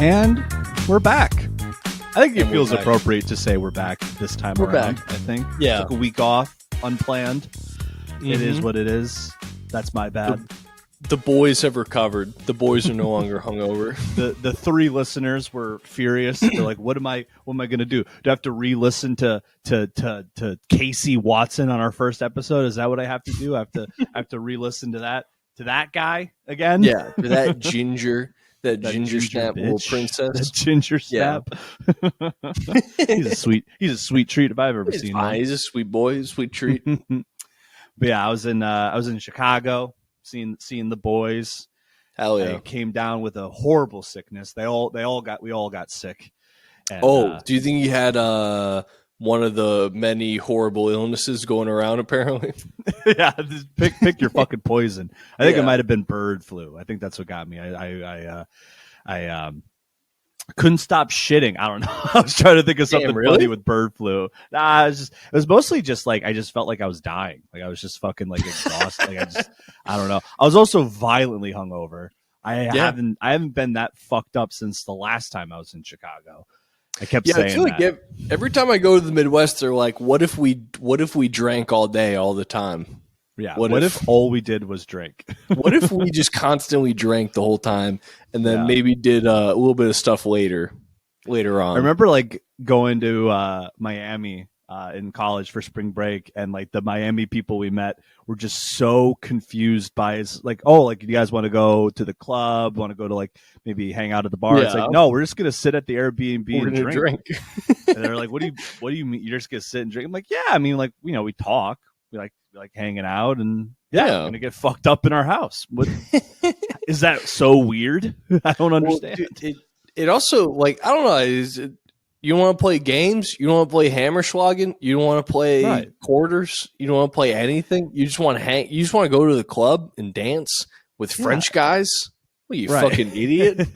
And we're back. I think it feels appropriate to say we're back this time around. I think. Yeah. Took a week off, unplanned. Mm-hmm. It is what it is. That's my bad. The boys have recovered. The boys are no longer hungover. The three listeners were furious. They're like, "What am I going to do? Do I have to re-listen to Casey Watson on our first episode? Is that what I have to do? I have to re-listen to that guy again? Yeah, for that ginger." That ginger snap little princess. That ginger snap. Yeah. He's a sweet treat if I've ever seen him. He's a sweet boy, a sweet treat. But yeah, I was in Chicago seeing the boys. Hell yeah. I came down with a horrible sickness. We all got sick. And, do you think you had one of the many horrible illnesses going around apparently? Yeah, just pick your fucking poison. I think it might have been bird flu. I think that's what got me. I couldn't stop shitting. I don't know. I was trying to think of something funny with bird flu. Nah, it was mostly just like I just felt like I was dying. Like I was just fucking like exhausted. I don't know. I was also violently hungover. I haven't been that fucked up since the last time I was in Chicago. I kept saying I feel like every time I go to the Midwest, they're like, "What if we drank all day, all the time?" Yeah. What if all we did was drink? What if we just constantly drank the whole time, and then maybe did a little bit of stuff later on? I remember like going to Miami in college for spring break, and like the Miami people we met were just so confused by it's like, oh, like you guys want to go to the club, want to go to like maybe hang out at the bar? It's like, no, we're just gonna sit at the Airbnb and drink. And they're like, what do you mean you're just gonna sit and drink? I'm like, yeah, I mean, like, you know, we talk, we like hanging out, and we're gonna get fucked up in our house. What is that so weird? I don't understand. Well, it also, like, I don't know, you want to play games? You don't want to play Hammerschlagen? You don't want to play quarters? You don't want to play anything? You just want to hang? You just want to go to the club and dance with French guys? What, you fucking idiot?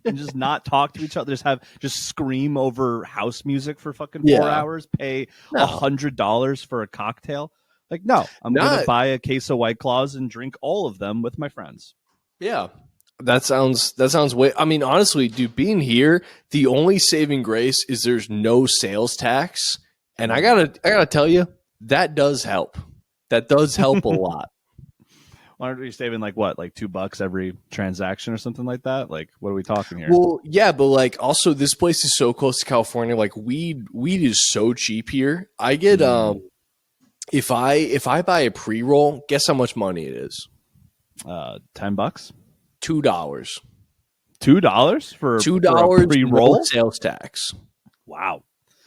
And just not talk to each other. Just scream over house music for fucking 4 hours. Pay $100 for a cocktail. Like, no, I'm gonna buy a case of White Claws and drink all of them with my friends. Yeah. That sounds way. I mean, honestly, dude, being here, the only saving grace is there's no sales tax, and I gotta tell you, that does help. That does help a lot. Why aren't we saving like $2 every transaction or something like that? Like, what are we talking here? Well, yeah, but like also this place is so close to California. Like weed is so cheap here. I get if I buy a pre-roll, guess how much money it is? $10. $2. $2 for a pre-roll? No sales tax. Wow.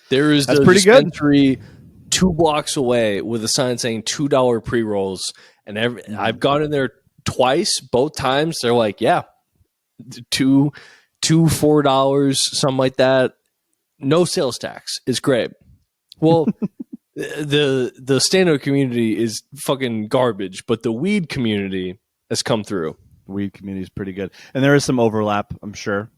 There is That's the pretty dispensary good. 2 blocks away with a sign saying $2 pre-rolls. And I've gone in there twice, both times. They're like, yeah, $2, $4, something like that. No sales tax. It's great. Well, the stand-up community is fucking garbage, but the weed community has come through. Weed community is pretty good, and there is some overlap. I'm sure.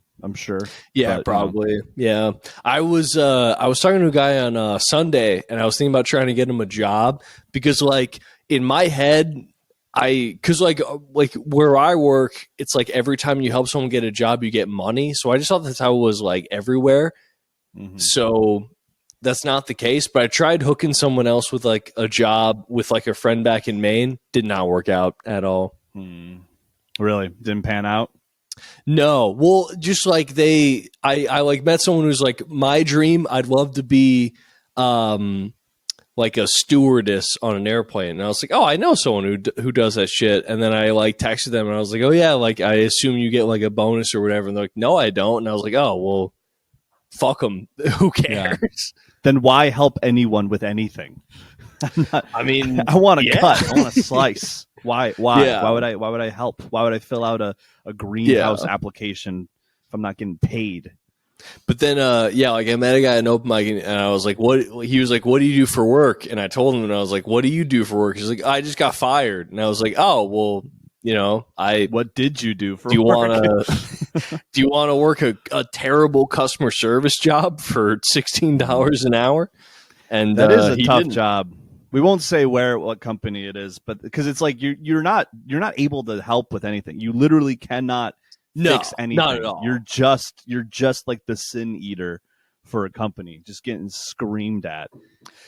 Yeah, but, probably. Yeah, I was talking to a guy on Sunday, and I was thinking about trying to get him a job because, like, in my head, because like where I work, it's like every time you help someone get a job, you get money. So I just thought that's how it was like everywhere. Mm-hmm. So that's not the case. But I tried hooking someone else with like a job with like a friend back in Maine. Did not work out at all. Really? Didn't pan out? No. Well, just like I like met someone who's like, my dream, I'd love to be like a stewardess on an airplane. And I was like, oh, I know someone who does that shit. And then I like texted them and I was like, oh yeah, like I assume you get like a bonus or whatever. And they're like, no, I don't. And I was like, oh, well, fuck them. Who cares? Yeah. Then why help anyone with anything? I mean, I want to cut. I want to slice. Why? Yeah. Why would I help? Why would I fill out a greenhouse application if I'm not getting paid? But then, like I met a guy in open mic, and I was like, "What?" He was like, "What do you do for work?" And I told him, and I was like, "What do you do for work?" He's like, "I just got fired." And I was like, "Oh, well, you know, What did you do for work? Do you want to work a terrible customer service job for $16 an hour?" And that is a tough job. We won't say what company it is, but because it's like you're not able to help with anything. You literally cannot fix anything. Not at all. You're just like the sin eater for a company, just getting screamed at.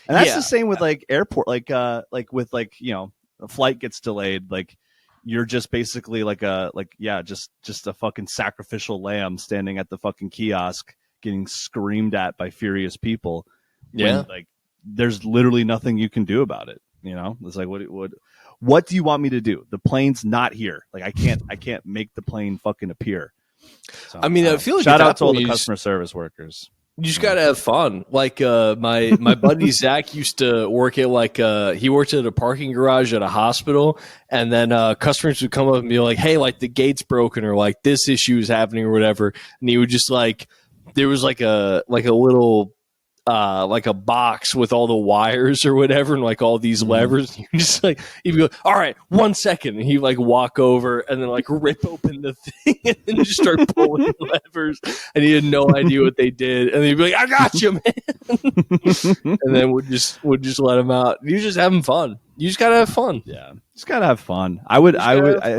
And that's the same with like airport, like with like, you know, a flight gets delayed, like you're just basically just a fucking sacrificial lamb standing at the fucking kiosk getting screamed at by furious people. When, like, there's literally nothing you can do about it. You know, it's like, what do you want me to do? The plane's not here. Like, I can't make the plane fucking appear. So, I mean, I feel like shout out to all the customer service workers. You just gotta have fun. Like my buddy Zach used to work at he worked at a parking garage at a hospital, and then customers would come up and be like, "Hey, like the gate's broken," or like this issue is happening or whatever, and he would just like there was like a little like a box with all the wires or whatever and like all these levers. You just like he'd go, "All right, 1 second," and he'd like walk over and then like rip open the thing and then just start pulling levers, and he had no idea what they did, and he'd be like, "I got you, man," and then would just let him out. You're just having fun. You just gotta have fun. Yeah, just gotta have fun. I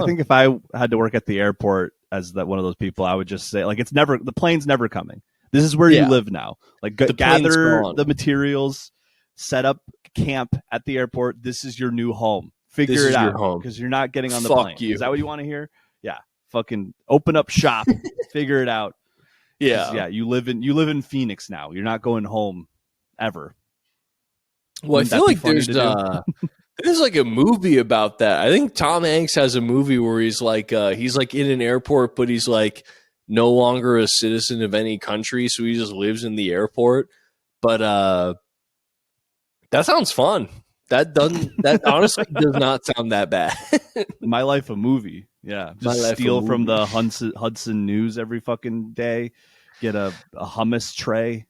think if I had to work at the airport as one of those people, I would just say like the plane's never coming. This is where you live now. Like, gather the materials, set up camp at the airport. This is your new home. Figure it out, because you're not getting on the plane. Is that what you want to hear? Yeah. Fucking open up shop. Figure it out. Yeah. Yeah. You live in Phoenix now. You're not going home ever. Well, I feel like there's like a movie about that. I think Tom Hanks has a movie where he's like in an airport, but he's like no longer a citizen of any country, so he just lives in the airport. But that sounds fun. That honestly does not sound that bad. My Life a Movie. Yeah. Just steal from the Hudson News every fucking day. Get a hummus tray.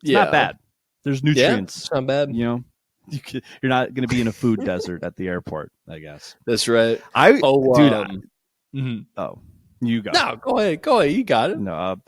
It's not bad. There's nutrients. It's not bad. You know, you're not going to be in a food desert at the airport, I guess. That's right. You go. No, go ahead. You got it. No,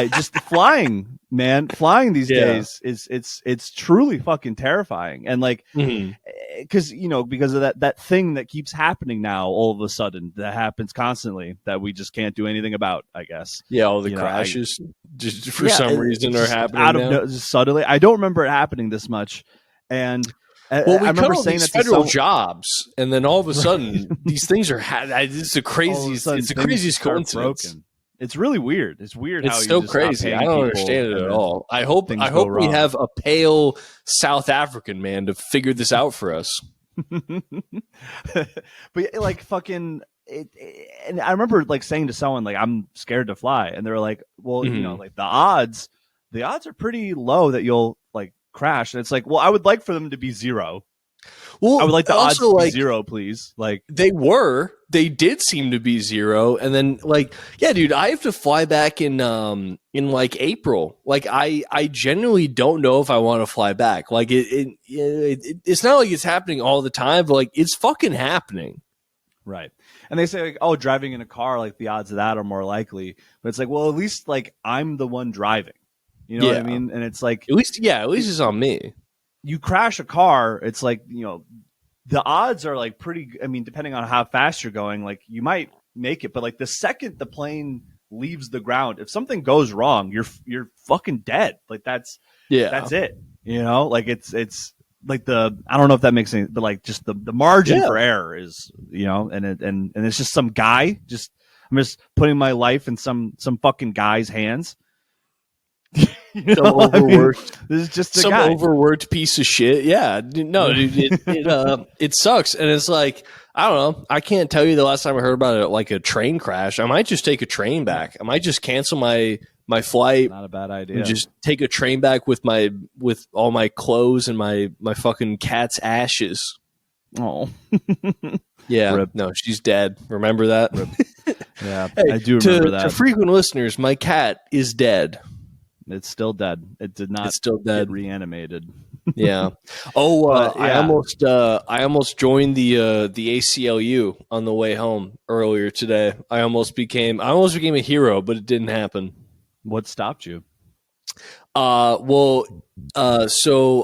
just flying, man. Flying these days it's truly fucking terrifying, and like, because because of that thing that keeps happening now, all of a sudden that happens constantly that we just can't do anything about. I guess. Yeah, all the crashes just for some reason are happening just suddenly. I don't remember it happening this much, and. Well, we cut all these federal jobs, and then all of a sudden, these things are. It's the craziest coincidence. It's really weird. It's weird. It's so crazy. I don't understand it at all. I hope we have a pale South African man to figure this out for us. But like fucking. And I remember like saying to someone like, "I'm scared to fly," and they were like, "Well, like the odds are pretty low that you'll like." Crash, and it's like, well, I would like for them to be zero. Well, I would like the odds to be zero, please. Like they did seem to be zero, and then like, yeah, dude, I have to fly back in like April. Like I genuinely don't know if I want to fly back. Like it's not like it's happening all the time, but like it's fucking happening. Right. And they say like, oh, driving in a car, like the odds of that are more likely, but it's like, well, at least like I'm the one driving. You know what I mean? And it's like, at least it's on me. You crash a car, it's like, the odds are like pretty, I mean, depending on how fast you're going, like you might make it, but like the second the plane leaves the ground, if something goes wrong, you're fucking dead. Like that's it. Like it's like I don't know if that makes sense, but like just the margin for error is, and it's just some guy, I'm just putting my life in some fucking guy's hands. Overworked. This is just some guy. Overworked piece of shit. Yeah, no, dude, it sucks, and it's like I don't know. I can't tell you the last time I heard about it, like a train crash. I might just take a train back. I might just cancel my flight. Not a bad idea. And just take a train back with all my clothes and my fucking cat's ashes. Oh, yeah. Rip. No, she's dead. Remember that? Yeah, hey, I do remember that. To frequent listeners, my cat is dead. It's still dead. It did not. It's still dead. Get reanimated. Yeah. Oh, I almost joined the ACLU on the way home earlier today. I almost became a hero, but it didn't happen. What stopped you? So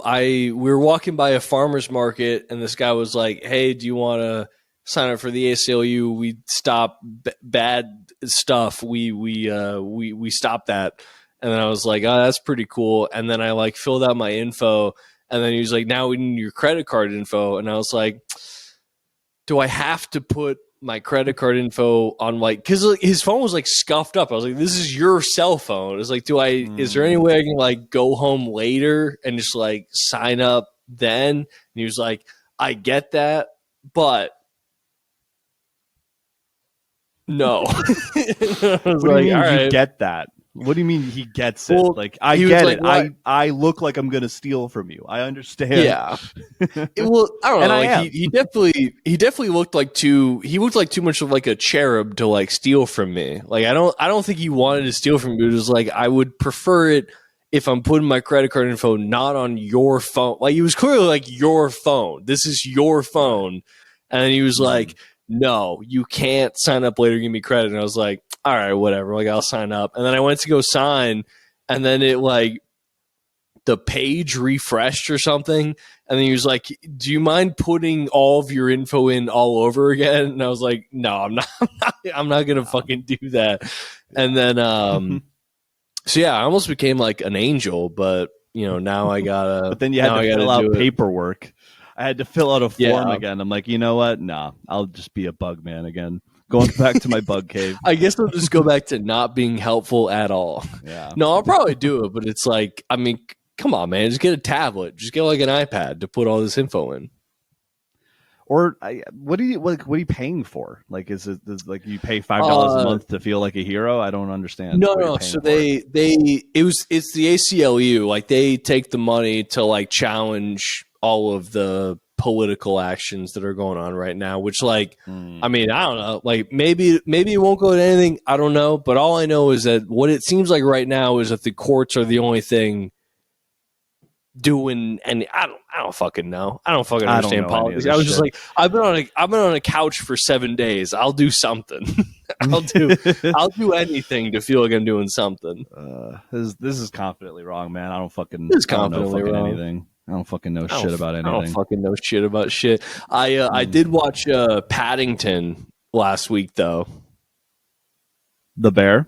we were walking by a farmer's market, and this guy was like, "Hey, do you want to sign up for the ACLU. We stop bad stuff. We stopped that. And then I was like, oh, that's pretty cool. And then I like filled out my info. And then he was like, now we need your credit card info. And I was like, do I have to put my credit card info on like, because his phone was like scuffed up. I was like, this is your cell phone. It's like, is there any way I can like go home later and just like sign up then? And he was like, I get that, but no. I was what like, do you mean all right. You get that? What do you mean he gets it? Well, like, I get it. What? I look like I'm going to steal from you. I understand. Yeah. Well, I don't know. Like, he definitely looked like too much of like a cherub to like steal from me. Like, I don't think he wanted to steal from me. It was like, I would prefer it if I'm putting my credit card info not on your phone. Like, he was clearly like, your phone. This is your phone. And then he was like, no, you can't sign up later, give me credit. And I was like, all right, whatever. Like, I'll sign up. And then I went to go sign, and then it like the page refreshed or something. And then he was like, do you mind putting all of your info in all over again? And I was like, no, I'm not going to fucking do that. And then, so yeah, I almost became like an angel, but you know, now I gotta, but then you had to fill out paperwork. I had to fill out a form again. I'm like, you know what? Nah, I'll just be a bug man again. Going back to my bug cave. I guess I'll just go back to not being helpful at all. Yeah. No, I'll probably do it, but it's like, I mean, come on, man. Just get a tablet. Just get like an iPad to put all this info in. Or what are you paying for? Like, is like you pay $5 a month to feel like a hero? I don't understand. No. So it's the ACLU. Like, they take the money to like challenge all of the political actions that are going on right now, which like, I mean, I don't know, like maybe it won't go to anything. I don't know. But all I know is that what it seems like right now is that the courts are the only thing doing, and I don't fucking know. I don't fucking understand politics. I was just like, I've been on a couch for 7 days. I'll do something. I'll do anything to feel like I'm doing something. This is confidently wrong, man. I don't fucking wrong. Anything. I don't fucking know shit about anything. I don't fucking know shit about shit. I did watch Paddington last week though. The Bear?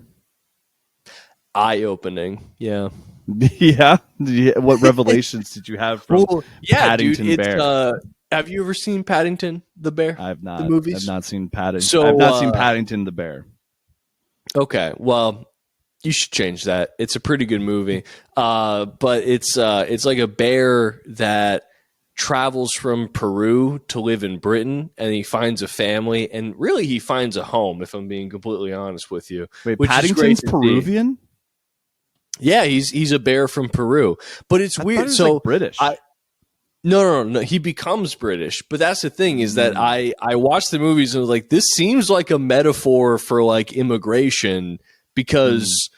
Eye-opening. Yeah. Yeah. What revelations did you have from Paddington dude, Bear? Have you ever seen Paddington the Bear? I've not. The movies? I've not seen Paddington. I've not seen Paddington the Bear. Okay, well, you should change that. It's a pretty good movie. But it's like a bear that travels from Peru to live in Britain, and he finds a family, and really he finds a home, if I'm being completely honest with you. Wait, Paddington's Peruvian? Yeah, he's a bear from Peru. But it's weird. So like British. No. He becomes British. But that's the thing is that I watched the movies and was like, this seems like a metaphor for like immigration, because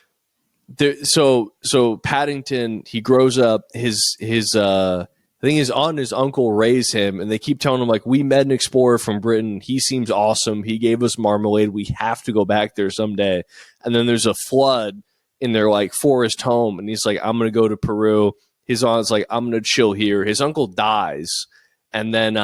so Paddington, he grows up, his I think his aunt and his uncle raise him, and they keep telling him like, we met an explorer from Britain. He seems awesome. He gave us marmalade. We have to go back there someday. And then there's a flood in their like forest home, and he's like, I'm gonna go to Peru. His aunt's like, I'm gonna chill here. His uncle dies, and then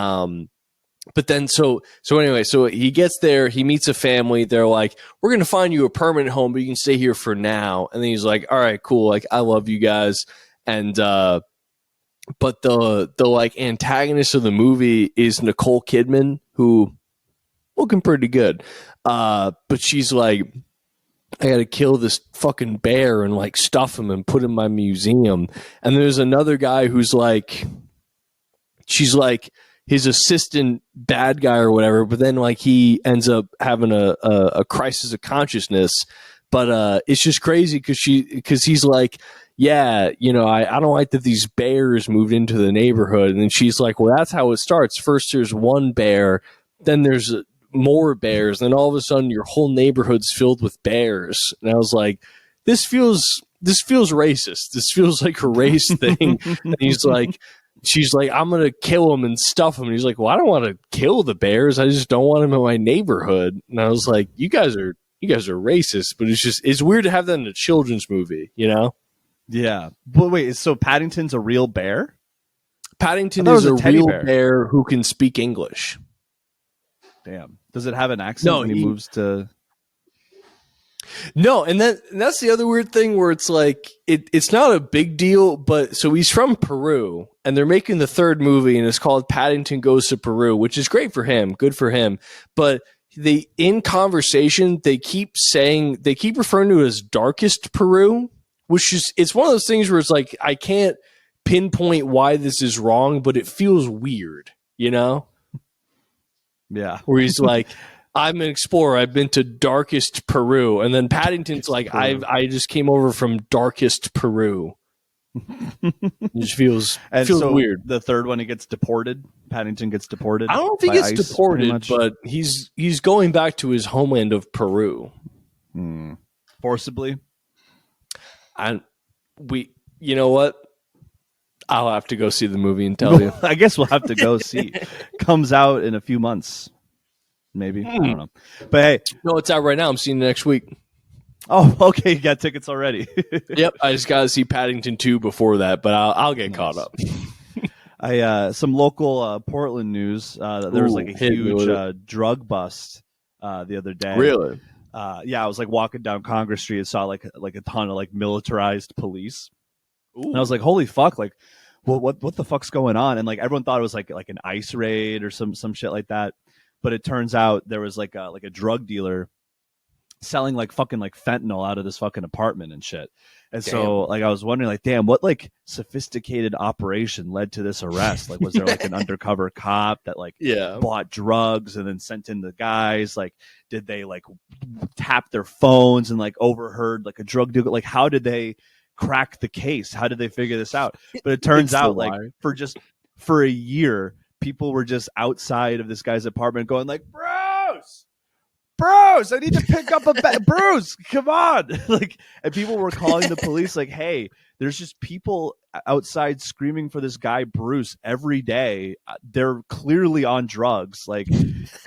but then so anyway, so he gets there, he meets a family. They're like, we're gonna find you a permanent home, but you can stay here for now. And then he's like, all right, cool, like I love you guys. And but the like antagonist of the movie is Nicole Kidman, who looking pretty good, but she's like, I gotta kill this fucking bear and like stuff him and put him in my museum. And there's another guy who's like, she's like his assistant bad guy or whatever, but then like he ends up having a crisis of consciousness. But it's just crazy because he's like, yeah, you know, I don't like that these bears moved into the neighborhood. And then she's like, well, that's how it starts. First there's one bear, then there's more bears, then all of a sudden your whole neighborhood's filled with bears. And I was like, this feels racist. This feels like a race thing. And she's like, I'm gonna kill him and stuff him. And he's like, well, I don't want to kill the bears, I just don't want him in my neighborhood. And I was like, you guys are racist. But it's weird to have that in a children's movie, you know? Yeah. But wait, so Paddington's a real bear? Paddington is a real bear who can speak English. Damn. Does it have an accent No, when he moves to? No, and that's the other weird thing where it's like it's not a big deal, but so he's from Peru, and they're making the third movie, and it's called Paddington Goes to Peru, which is great for him, good for him. But in conversation they keep referring to it as darkest Peru, which is it's one of those things where it's like I can't pinpoint why this is wrong, but it feels weird, you know? Yeah, where he's like. I'm an explorer. I've been to darkest Peru. And then Paddington's like, I just came over from darkest Peru. It just feels weird. The third one, he gets deported. Paddington gets deported. I don't think he gets deported, but he's going back to his homeland of Peru. Forcibly? You know what? I'll have to go see the movie and tell you. I guess we'll have to go see. Comes out in a few months. Maybe. I don't know. But hey. No, it's out right now. I'm seeing it next week. Oh, okay. You got tickets already. Yep. I just got to see Paddington 2 before that, but I'll get caught up. Some local Portland news. There was like a huge drug bust the other day. Really? Yeah, I was like walking down Congress Street and saw like a ton of like militarized police. Ooh. And I was like, holy fuck, like what the fuck's going on? And like everyone thought it was like an ICE raid or some shit like that. But it turns out there was like a drug dealer selling like fucking like fentanyl out of this fucking apartment and shit. And so like I was wondering like, damn, what like sophisticated operation led to this arrest? Like was there like an undercover cop that like bought drugs and then sent in the guys? Like did they like tap their phones and like overheard like a drug dealer? Like how did they crack the case? How did they figure this out? But it turns out like for a year people were just outside of this guy's apartment going like, Bruce, I need to pick up Bruce, come on. Like, and people were calling the police like, hey, there's just people outside screaming for this guy, Bruce, every day. They're clearly on drugs. Like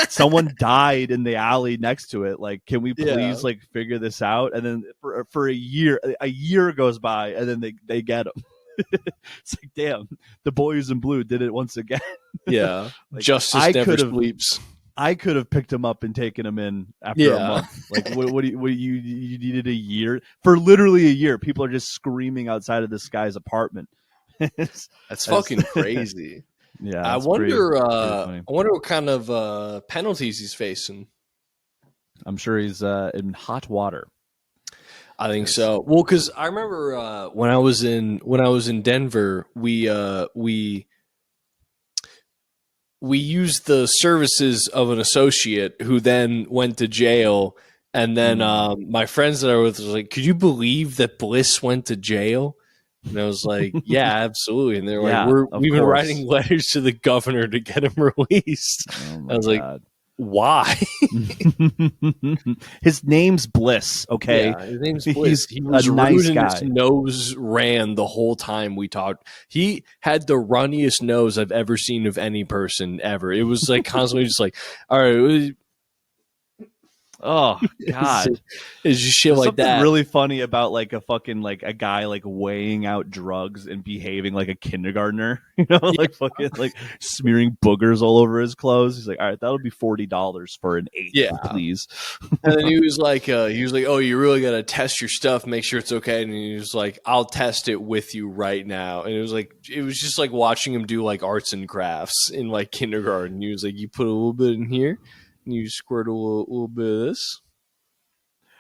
someone died in the alley next to it. Like, can we please like figure this out? And then for a year goes by and then they get him. It's like, damn, the boys in blue did it once again. Yeah. Like, justice never sleeps. I could have picked him up and taken him in after a month. Like, what do you needed a year? For literally a year, people are just screaming outside of this guy's apartment. That's fucking crazy. Yeah. I wonder what kind of penalties he's facing. I'm sure he's in hot water. I think so. Well, because I remember when I was in Denver, we used the services of an associate who then went to jail, and then my friends that I was like, "Could you believe that Bliss went to jail?" And I was like, "Yeah, absolutely." And they're like, "We've been writing letters to the governor to get him released." I was like, why? His name's Bliss, okay? Yeah, his name's Bliss. He was a nice guy. His nose ran the whole time we talked. He had the runniest nose I've ever seen of any person ever. It was like constantly just like, all right. Oh God! It's just shit like that. Really funny about like a fucking like a guy like weighing out drugs and behaving like a kindergartner, you know, like fucking like smearing boogers all over his clothes. He's like, all right, that'll be $40 for an 8, please. And then he was like, oh, you really got to test your stuff, make sure it's okay. And he was like, I'll test it with you right now. And it was just like watching him do like arts and crafts in like kindergarten. He was like, you put a little bit in here. You squirt a little bit of this.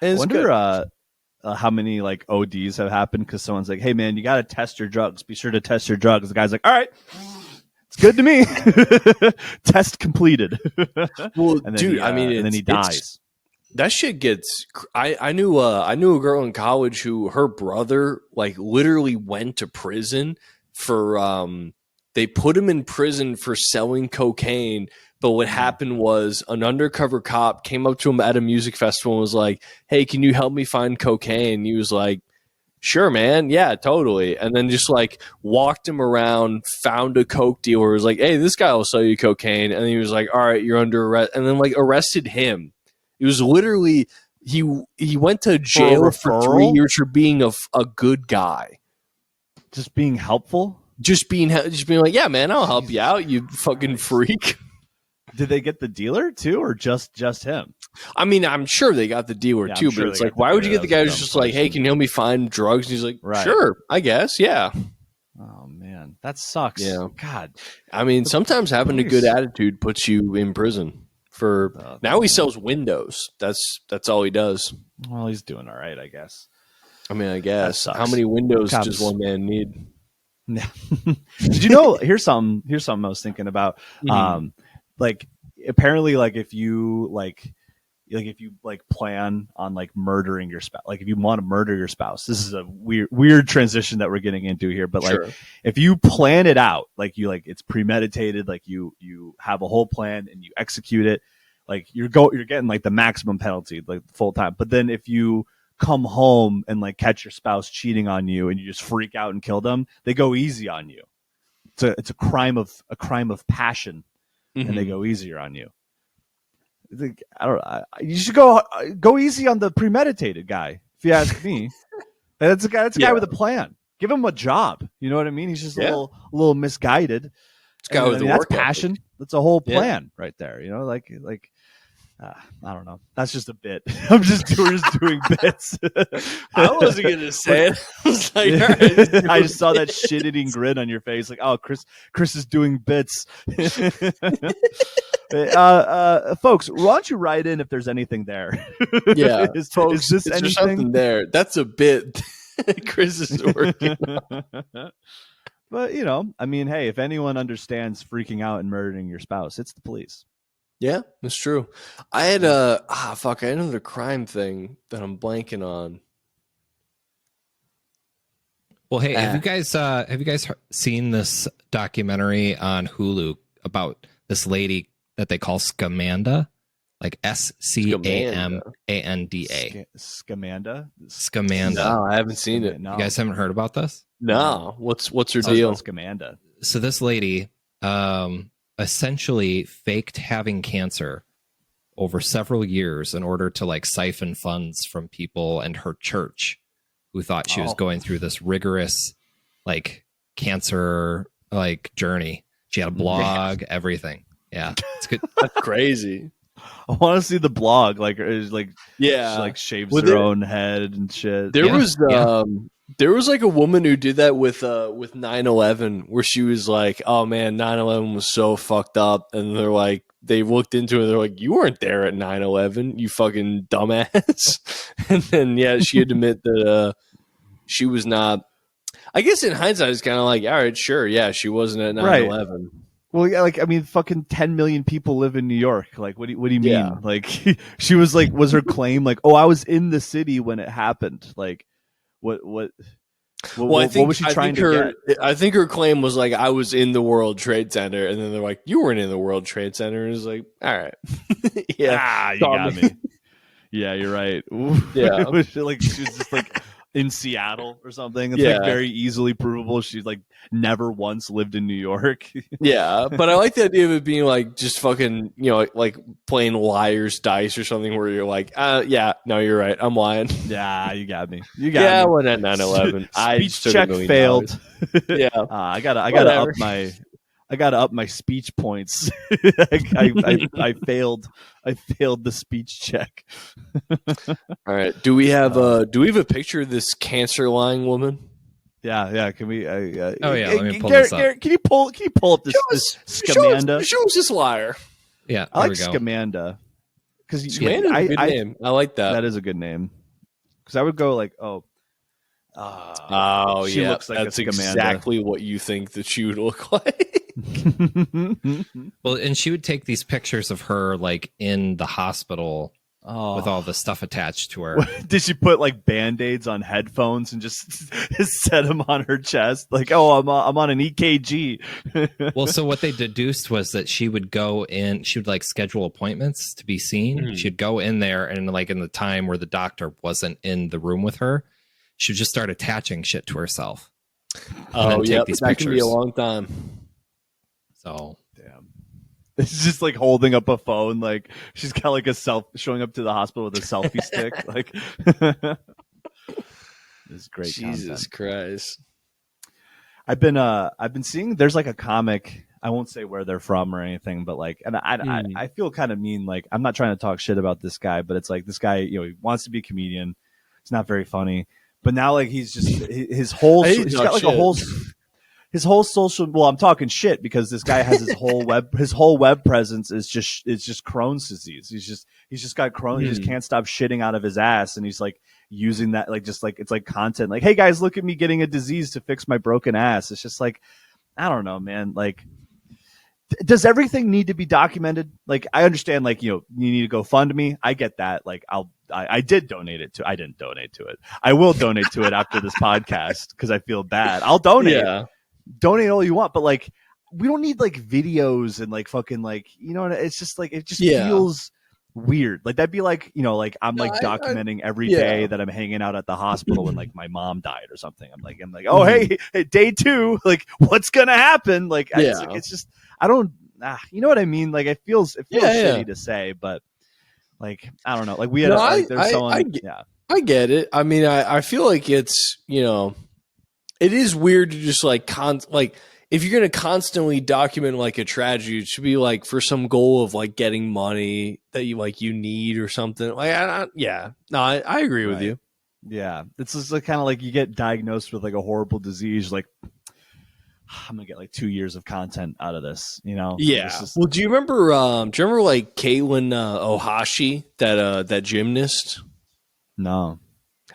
I wonder how many like ODs have happened because someone's like, "Hey man, you got to test your drugs. Be sure to test your drugs." The guy's like, "All right, it's good to me. Test completed." Well, dude, and then he dies. That shit gets. I knew a girl in college who her brother like literally went to prison for. They put him in prison for selling cocaine. But what happened was an undercover cop came up to him at a music festival and was like, hey, can you help me find cocaine? And he was like, sure, man. Yeah, totally. And then just like walked him around, found a coke dealer, was like, hey, this guy will sell you cocaine. And he was like, all right, you're under arrest. And then like arrested him. It was literally, he went to jail for 3 years for being a good guy. Just being helpful? Just being like, yeah, man, I'll help you out, you fucking freak. Did they get the dealer too, or just him? I mean, I'm sure they got the dealer too, but it's like, why would you get the guy who's just like, hey, can you help me find drugs? And he's like, sure, I guess, yeah. Oh man, that sucks. Yeah, God. I mean, sometimes having a good attitude puts you in prison. Now he sells windows. That's all he does. Well, he's doing all right, I guess. I mean, I guess. How many windows does one man need? Did you know? Here's something I was thinking about. Like apparently, like if you plan on like murdering your spouse, like if you want to murder your spouse, this is a weird transition that we're getting into here. But like if you plan it out, like it's premeditated, like you have a whole plan and you execute it, like you're getting like the maximum penalty, like full time. But then if you come home and like catch your spouse cheating on you and you just freak out and kill them, they go easy on you. It's a crime of passion, and they go easier on you. I don't know. You should go easy on the premeditated guy, if you ask me. That's a guy with a plan. Give him a job. You know what I mean? He's just a little misguided. It's guy with that's passion. Ethic. That's a whole plan right there. You know, like I don't know. That's just a bit. We're just doing bits. I wasn't gonna say it. I was like, all right. I just saw that shit-eating grin on your face. Like, oh, Chris is doing bits. Folks, why don't you write in if there's anything there? Yeah, folks, is there something there? That's a bit. Chris is working on. But you know, I mean, hey, if anyone understands freaking out and murdering your spouse, it's the police. Yeah, that's true. I had I had another crime thing that I'm blanking on. Well, hey, have you guys seen this documentary on Hulu about this lady that they call Scamanda? Like Scamanda. Scamanda? Scamanda. No, I haven't seen it. No. You guys haven't heard about this? No. What's her deal? Scamanda. So this lady essentially faked having cancer over several years in order to like siphon funds from people and her church who thought she was going through this rigorous like cancer like journey. She had a blog, everything. Yeah, it's good. That's crazy. I want to see the blog. Like, she like shaves her own head and shit. There was like a woman who did that with 9/11, where she was like, "Oh man, 9/11 was so fucked up," and they're like, they looked into it, and they're like, "You weren't there at 9/11, you fucking dumbass." And then she had to admit that she was not. I guess in hindsight, it's kind of like, all right, sure, yeah, she wasn't at 9/11. Right. Well, yeah, like I mean, fucking 10 million people live in New York. Like, what do you mean? Yeah. Like, she was like, was her claim like, "Oh, I was in the city when it happened"? Like, what was she trying to get? I think her claim was like, "I was in the World Trade Center," and then they're like, "You weren't in the World Trade Center." And it's like, all right, yeah, you got me. Yeah, you're right. Yeah, like she was just like in Seattle or something. It's like very easily provable. She's like never once lived in New York. Yeah, but I like the idea of it being like just fucking, like playing liar's dice or something where you're like, yeah, no, you're right, I'm lying. Yeah, you got me. You got me. I went at 9/11. Speech check failed. Yeah, I gotta up my speech points. I failed the speech check. All right. Do we have a picture of this cancer lying woman? Yeah. Can we? Let me pull this up. Garrett, can you pull up this Scamanda? Show us this liar. Yeah, I like Scamanda because Scamanda's a good name. I like that. That is a good name. Because I would go like, she looks like that's exactly what you think that she would look like. Well, and she would take these pictures of her like in the hospital with all the stuff attached to her. Did she put like Band-Aids on headphones and just set them on her chest? Like, I'm on an EKG. Well, so what they deduced was that she would go in, she would like schedule appointments to be seen. Mm-hmm. She'd go in there and like in the time where the doctor wasn't in the room with her, she would just start attaching shit to herself. Oh, yeah, that can be a long time. So, damn. It's just like holding up a phone, like she's got like showing up to the hospital with a selfie stick. Like, this is great. Jesus content. Christ! I've been seeing. There's like a comic. I won't say where they're from or anything, but like, and I feel kind of mean. Like, I'm not trying to talk shit about this guy, but it's like this guy, he wants to be a comedian. He's not very funny, but now like he's just he's got like his whole social. Well, I'm talking shit because this guy has his whole web presence is just Crohn's disease. He's just got Crohn's. He just can't stop shitting out of his ass, and he's like using that like just like it's like content. Like, hey guys, look at me getting a disease to fix my broken ass. It's just like, I don't know, man. Like, does everything need to be documented? Like, I understand, like, you need to go fund me. I get that. Like, I did donate it to. I didn't donate to it. I will donate to it after this podcast because I feel bad. I'll donate. Yeah. Donate all you want, but like we don't need like videos and like fucking like it's just like it just feels weird. Like that'd be like like I'm like documenting every day that I'm hanging out at the hospital when like my mom died or something. I'm like oh hey day 2, like what's gonna happen? Like it's just I don't you know what I mean? Like it feels shitty to say, but like I don't know. Like we had there's someone I get it. I mean I feel like it's it is weird to just like if you're going to constantly document like a tragedy, it should be like for some goal of like getting money that you need or something. Like I agree with you. Yeah, it's just like kind of like you get diagnosed with like a horrible disease, like I'm gonna get like 2 years of content out of this, Yeah. Well, do you remember like Caitlin Ohashi, that gymnast? No.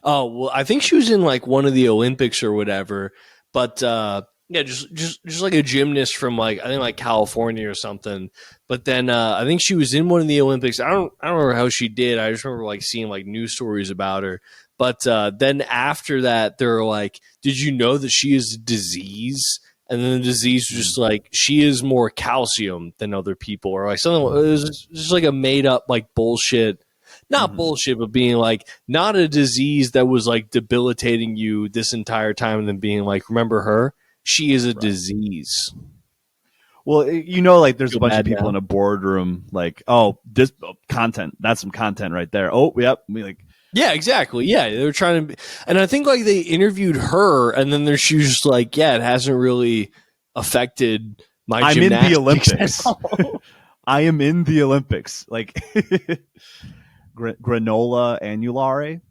Oh, well, I think she was in like one of the Olympics or whatever, but just like a gymnast from like I think like California or something. But then I think she was in one of the Olympics. I don't remember how she did. I just remember like seeing like news stories about her. But then after that, they're like, "Did you know that she is a disease?" And then the disease was just like she is more calcium than other people, or like something. It was just like a made up like bullshit. Not bullshit, but being like not a disease that was like debilitating you this entire time, and then being like, remember her? She is a disease. Well, like there's a bunch of people in a boardroom, like, oh, this content, that's some content right there. Oh, yep, yeah, exactly. Yeah, they were trying to, and I think like they interviewed her, and then she was just like, yeah, it hasn't really affected my. I'm in the Olympics. I am in the Olympics, like. Granola annulare.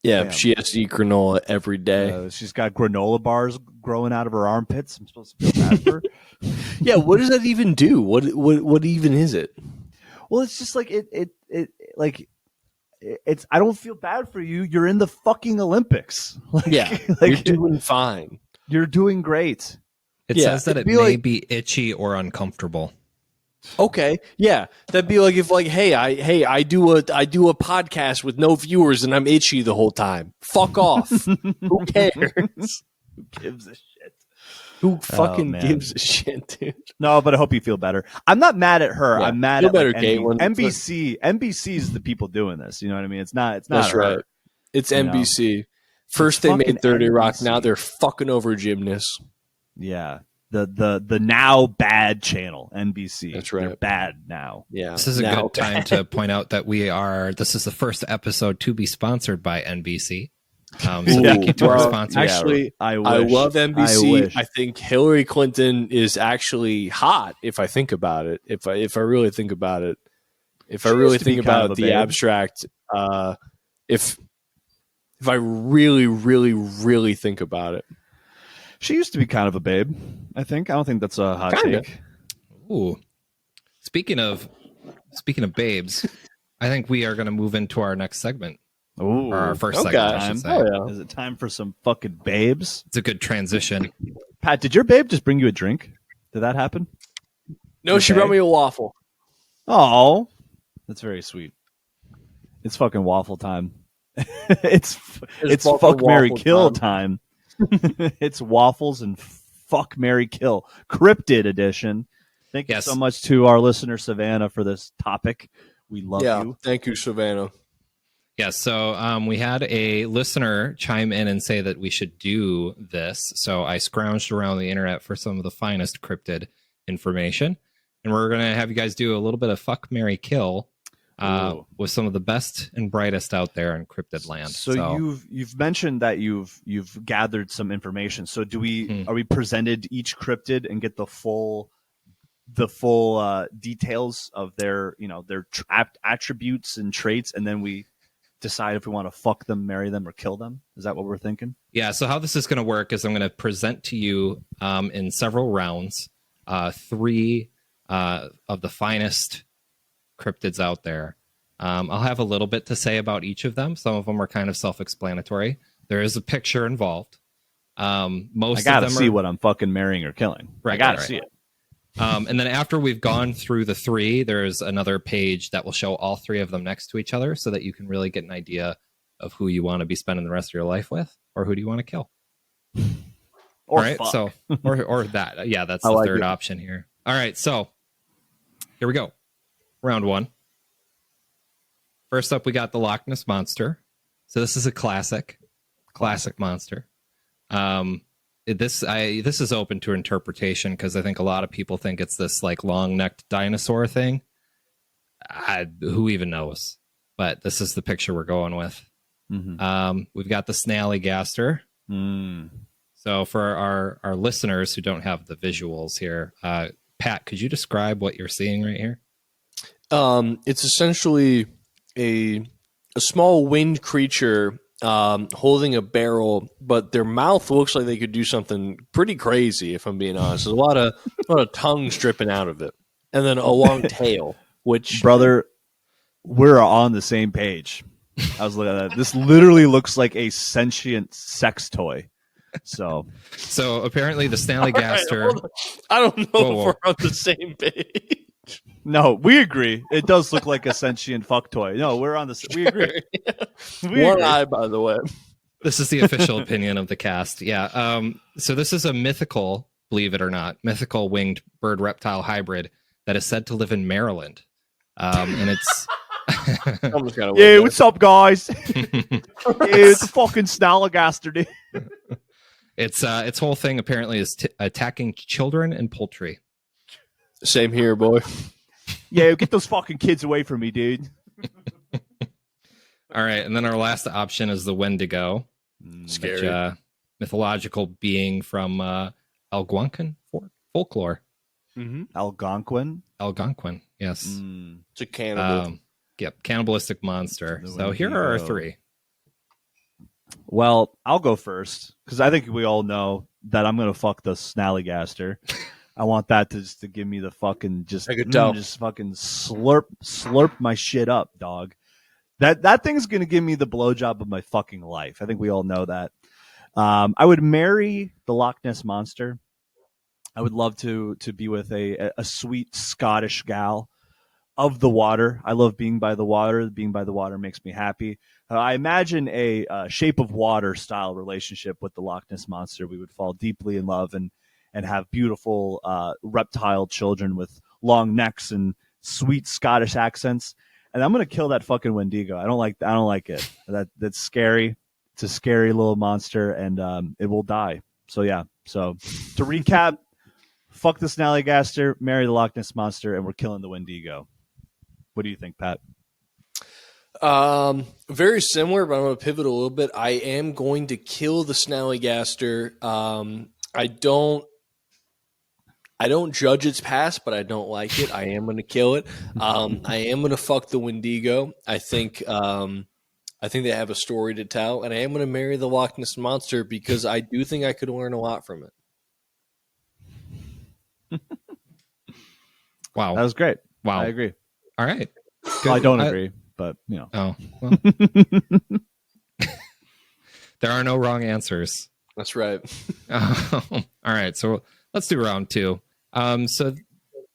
Yeah, damn. She has to eat granola every day. She's got granola bars growing out of her armpits. I'm supposed to feel bad for her. Yeah, what does that even do? What even is it? Well, it's just like it's. I don't feel bad for you. You're in the fucking Olympics. Like, yeah, you're doing fine. You're doing great. It says that it may be itchy or uncomfortable. Okay, yeah, that'd be like if like, hey, I do a podcast with no viewers and I'm itchy the whole time. Fuck off. Who cares? Who gives a shit? Who fucking gives a shit, dude? No, but I hope you feel better. I'm not mad at her. Yeah, I'm mad at better, like, NBC. NBC is the people doing this. You know what I mean? It's not. That's her. Right. It's NBC. First they made 30 Rock. Now they're fucking over gymnasts. Yeah. The now bad channel, NBC. That's right. They're bad now. Yeah. This is a good time to point out that this is the first episode to be sponsored by NBC. So thank you to our sponsors. Actually, I love NBC. I think Hillary Clinton is actually hot if I think about it. If I really think about it. If I really think about the abstract, if I really, really, really think about it. She used to be kind of a babe, I think. I don't think that's a hot take. Ooh. Speaking of babes, I think we are going to move into our next segment. Ooh. Or our first segment, I should say. Oh, yeah. Is it time for some fucking babes? It's a good transition. Pat, did your babe just bring you a drink? Did that happen? No, she brought me a waffle. Oh, that's very sweet. It's fucking waffle time. it's fuck, marry, kill time. It's waffles and fuck, marry, kill. Cryptid edition. Thank you so much to our listener, Savannah, for this topic. We love you. Thank you, Savannah. Yeah, so we had a listener chime in and say that we should do this. So I scrounged around the internet for some of the finest cryptid information. And we're going to have you guys do a little bit of fuck, marry, kill. with some of the best and brightest out there in cryptid land. So you've mentioned that you've gathered some information. So are we presented each cryptid and get the full details of their attributes and traits, and then we decide if we want to fuck them, marry them, or kill them? Is that what we're thinking? Yeah. So how this is going to work is I'm going to present to you in several rounds 3 of the finest cryptids out there. I'll have a little bit to say about each of them. Some of them are kind of self-explanatory. There is a picture involved. Most I gotta of them see what I'm fucking marrying or killing. Right, I gotta right. see it. And then after we've gone through the 3, there's another page that will show all 3 of them next to each other so that you can really get an idea of who you want to be spending the rest of your life with, or who do you want to kill. Or all right, fuck. so or that. Yeah, that's the third option here. All right, so here we go. Round 1. First up, we got the Loch Ness Monster. So this is a classic monster. This is open to interpretation because I think a lot of people think it's this like long-necked dinosaur thing. Who even knows? But this is the picture we're going with. Mm-hmm. We've got the Snallygaster. So for our listeners who don't have the visuals here, Pat, could you describe what you're seeing right here? It's essentially a small winged creature holding a barrel, but their mouth looks like they could do something pretty crazy, if I'm being honest. There's a lot of tongue stripping out of it. And then a long tail, which... Brother, we're on the same page. I was looking at that. This literally looks like a sentient sex toy. So apparently the Snallygaster... Right, I don't know if we're on the same page. No, we agree. It does look like a sentient fuck toy. No, we're on the... We agree. One eye, by the way. This is the official opinion of the cast. Yeah. So this is a mythical, believe it or not, mythical winged bird reptile hybrid that is said to live in Maryland. And it's... Yeah, what's up, guys? It's a fucking Snallygaster, dude. Its whole thing apparently is attacking children and poultry. Same here, boy. Yeah, get those fucking kids away from me, dude. All right, and then our last option is the Wendigo. Scary. Which, mythological being from Algonquin folklore. Mm-hmm. Algonquin, yes. It's a cannibal. Yep, cannibalistic monster. So here are our 3. Well, I'll go first because I think we all know that I'm gonna fuck the Snallygaster. I want that to give me the fucking just fucking slurp my shit up, dog. That thing's gonna give me the blowjob of my fucking life. I think we all know that. I would marry the Loch Ness Monster. I would love to be with a sweet Scottish gal of the water. I love being by the water. Being by the water makes me happy. I imagine a Shape of Water style relationship with the Loch Ness Monster. We would fall deeply in love and have beautiful reptile children with long necks and sweet Scottish accents. And I'm gonna kill that fucking Wendigo. I don't like it. That's scary. It's a scary little monster, and it will die. So yeah. So to recap, fuck the Snallygaster, marry the Loch Ness Monster, and we're killing the Wendigo. What do you think, Pat? Very similar, but I'm going to pivot a little bit. I am going to kill the Snallygaster. I don't judge its past, but I don't like it. I am going to kill it. I am going to fuck the Wendigo. I think they have a story to tell, and I am going to marry the Loch Ness Monster because I do think I could learn a lot from it. Wow. That was great. Wow. I agree. All right. Well, I don't agree, but you know. Oh. Well. There are no wrong answers. That's right. All right. So let's do round 2. So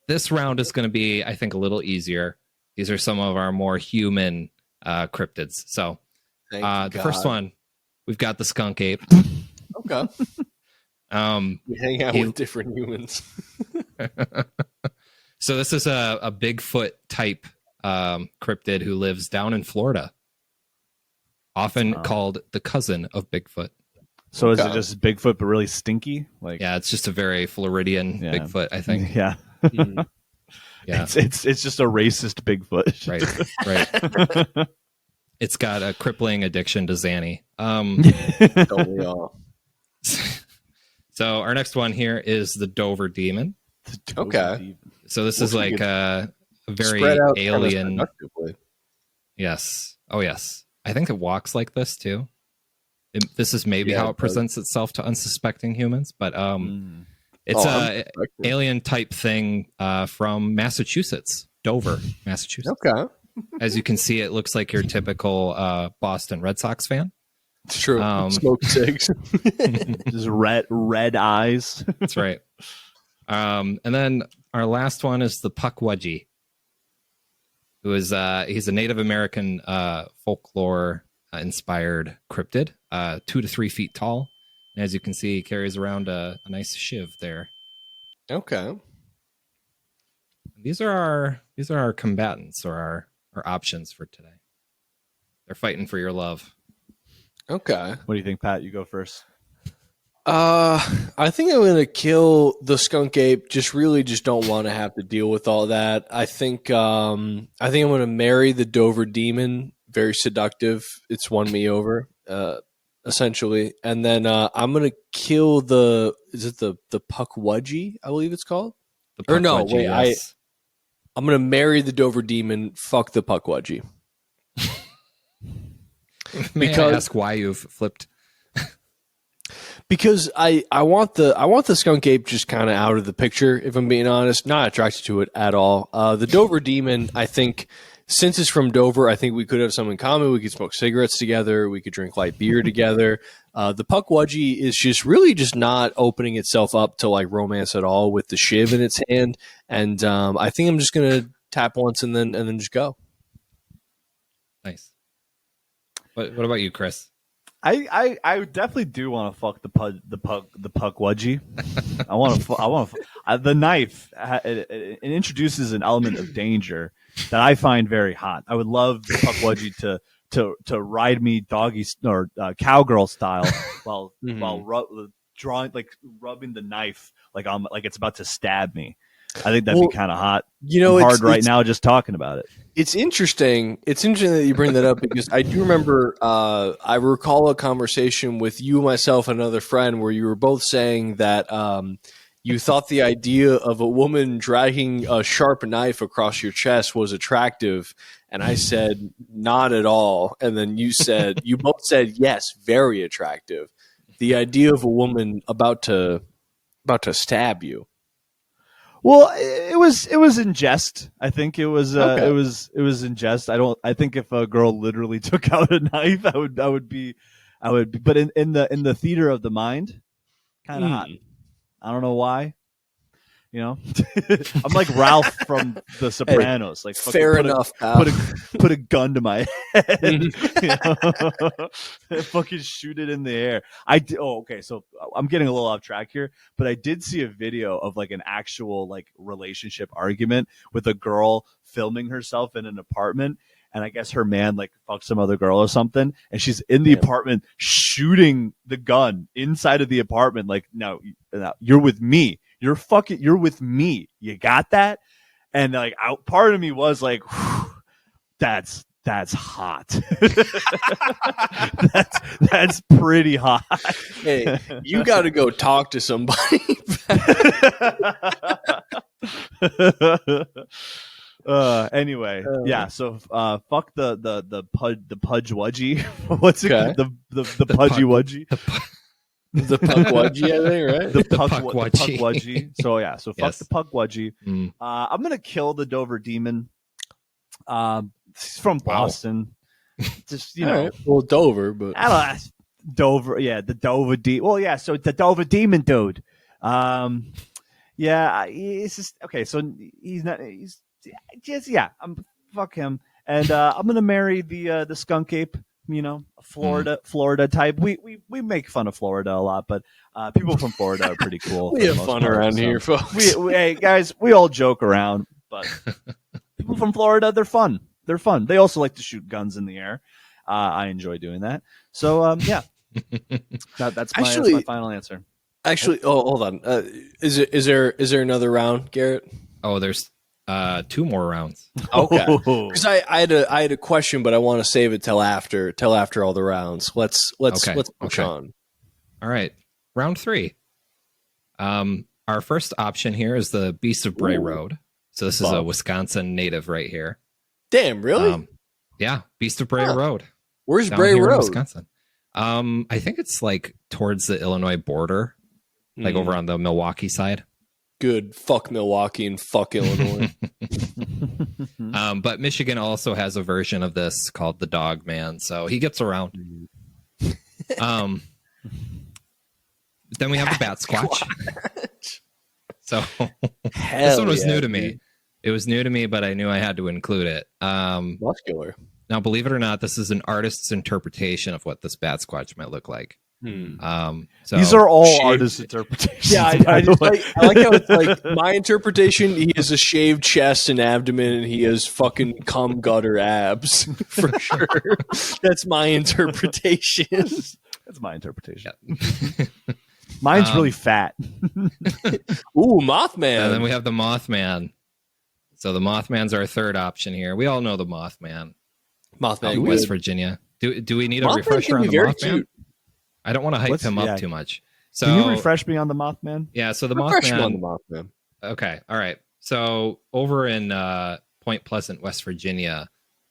this round is going to be, I think, a little easier. These are some of our more human cryptids. So the first one, we've got the skunk ape. Okay. We hang out with different humans. So this is a Bigfoot type cryptid who lives down in Florida, often called the cousin of Bigfoot. So is it just Bigfoot but really stinky? Yeah, it's just a very Floridian Bigfoot, I think. Yeah. Yep. Yeah. It's just a racist Bigfoot. Right. It's got a crippling addiction to Xanny. Don't we all? So our next one here is the Dover Demon. Okay. So this is like a very alien. Yes. Oh, yes. I think it walks like this too. This is maybe how it presents itself to unsuspecting humans, but it's a alien type thing from Massachusetts, Dover, Massachusetts. Okay. As you can see, it looks like your typical Boston Red Sox fan. It's true. Smoke cigs. Just red eyes. That's right. And then our last one is the Pukwudgie, who is he's a Native American folklore inspired cryptid, 2 to 3 feet tall. And as you can see, he carries around a nice shiv there. Okay. These are our combatants, or our options for today. They're fighting for your love. Okay. What do you think, Pat? You go first. I think I'm gonna kill the skunk ape. Just don't want to have to deal with all that. I think I'm gonna marry the Dover demon. Very seductive. It's won me over, essentially. And then I'm gonna kill the Pukwudgie, I believe it's called. Or no, wait, yes. I'm gonna marry the Dover demon. Fuck the Pukwudgie. May I ask why you've flipped? Because I want the skunk ape just kind of out of the picture, if I'm being honest. Not attracted to it at all. The Dover demon, I think, since it's from Dover, I think we could have some in common. We could smoke cigarettes together. We could drink light beer together. The Pukwudgie is just not opening itself up to like romance at all with the shiv in its hand. And I think I'm just gonna tap once and then just go. Nice. What about you, Chris? I definitely do want to fuck the Pukwudgie. I want to the knife. It introduces an element of danger that I find very hot. I would love the Pukwudgie to ride me doggy or cowgirl style while rubbing the knife like it's about to stab me. I think that'd be kind of hot. I'm hard right now just talking about it. It's interesting. It's interesting that you bring that up because I do remember. I recall a conversation with you, myself, and another friend where you were both saying that you thought the idea of a woman dragging a sharp knife across your chest was attractive, and I said not at all. And then you both said yes, very attractive. The idea of a woman about to stab you. Well, it was in jest. I think it was it was in jest. I think if a girl literally took out a knife, I would be but in the theater of the mind, kind of hot. I don't know why. I'm like Ralph from The Sopranos. Like fair enough. Put a gun to my head. Fucking shoot it in the air. Okay. So I'm getting a little off track here, but I did see a video of like an actual like relationship argument with a girl filming herself in an apartment. And I guess her man like fucked some other girl or something, and she's in the apartment shooting the gun inside of the apartment. Like, no, you're with me. You're with me. You got that? And like, part of me was like, that's hot. that's pretty hot. Hey, you got to go talk to somebody. Anyway, yeah. So, fuck the Pudgewudgie. What's it? Okay. The Pudgewudgie. The Pukwudgie, I think, right? The Pukwudgie. So yeah. So fuck the Pukwudgie. I'm gonna kill the Dover demon. He's from Boston. Just right. Well, Dover, but I don't know. Dover, yeah, the Dover demon. Well, yeah. So the Dover demon dude. Yeah, he's just okay. So he's not. He's just I'm fuck him, and I'm gonna marry the skunk ape. Florida type. We make fun of Florida a lot, but people from Florida are pretty cool. We have fun around here, folks. Hey guys, we all joke around, but people from Florida, they're fun. They're fun. They also like to shoot guns in the air. I enjoy doing that. So yeah, that's my final answer. Actually, hold on. Is there another round, Garrett? Oh, there's 2 more rounds. Okay. Because I had a question, but I want to save it till after all the rounds. Let's push on. All right. Round 3. Our first option here is the Beast of Bray Road. So this is a Wisconsin native right here. Damn, really? Yeah, Beast of Bray Road. Where's Bray Road? Wisconsin. I think it's like towards the Illinois border, like over on the Milwaukee side. Good. Fuck Milwaukee and fuck Illinois. But Michigan also has a version of this called the Dog Man, so he gets around. Then we have the Bat Squatch. So this one was new to me. Dude. It was new to me, but I knew I had to include it. Muscular. Now, believe it or not, this is an artist's interpretation of what this Bat Squatch might look like. So these are all artist interpretations. Yeah, I like how it's like my interpretation. He has a shaved chest and abdomen, and he has fucking cum gutter abs for sure. That's my interpretation. That's my interpretation. Yeah. Mine's really fat. Ooh, Mothman. And then we have the Mothman. So the Mothman's our third option here. We all know the Mothman. Mothman, West Virginia. Do we need a refresher on the Mothman? Cute. I don't want to hype him up too much. So can you refresh me on the Mothman? Yeah, so the Refresh Mothman. Me on the Mothman. Okay, all right. So over in Point Pleasant, West Virginia,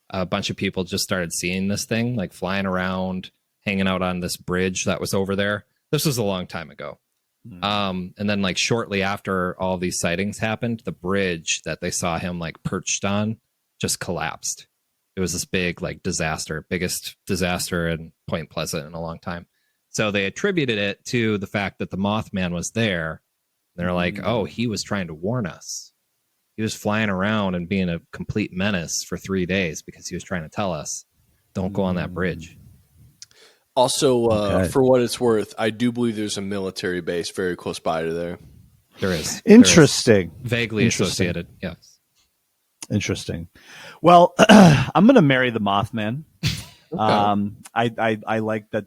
a bunch of people just started seeing this thing, like flying around, hanging out on this bridge that was over there. This was a long time ago. And then like shortly after all these sightings happened, the bridge that they saw him like perched on just collapsed. It was this big like disaster, biggest disaster in Point Pleasant in a long time. So they attributed it to the fact that the Mothman was there. They're like, oh, he was trying to warn us. He was flying around and being a complete menace for 3 days because he was trying to tell us, don't go on that bridge. Also, for what it's worth, I do believe there's a military base very close by to there. There is. Interesting. There is. Vaguely associated, yes. Interesting. Well, I'm going to marry the Mothman. Okay. I like that